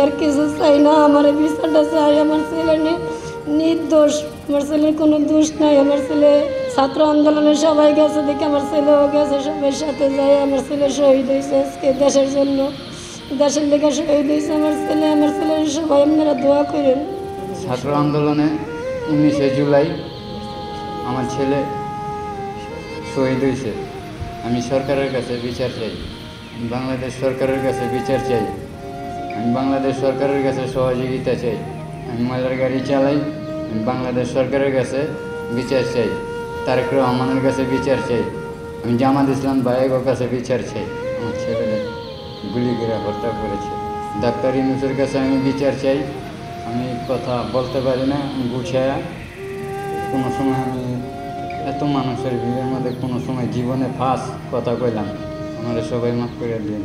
আর কিছু চাই না, আমার এই বিচারটা চাই। আমার ছেলে নির্দোষ, আমার ছেলের কোনো দোষ নাই। আমার ছেলে ছাত্র আন্দোলনে সবাই গেছে দেখে আমার ছেলেও গেছে, সবার সাথে যায়। আমার ছেলে শহীদ হয়েছে আজকে দেশের জন্য, দেশের লেগে শহীদ হয়েছে আমার ছেলে। আমার ছেলের সবাই আপনারা দোয়া করেন। ছাত্র আন্দোলনে 19শে জুলাই আমার ছেলে শহীদ হয়েছে। আমি সরকারের কাছে বিচার চাই, আমি বাংলাদেশ সরকারের কাছে বিচার চাই, আমি বাংলাদেশ সরকারের কাছে সহযোগিতা চাই। আমি ময়লার গাড়ি চালাই, আমি বাংলাদেশ সরকারের কাছে বিচার চাই। তারেক রহমানের কাছে বিচার চাই। আমি জামাত ইসলাম ভাইয়ের কাছে বিচার চাই। আমার ছেলেদের গুলি করে হত্যা করেছে। ডাক্তার ইউনূসের কাছে আমি বিচার চাই। আমি কথা বলতে পারি না, আমি গুছায়া কোনো সময় আমি এত মানুষের ভিড়ের মধ্যে কোনো সময় জীবনে ফার্স্ট কথা কইলাম। আমাদের সবাই মাফ করে দিন।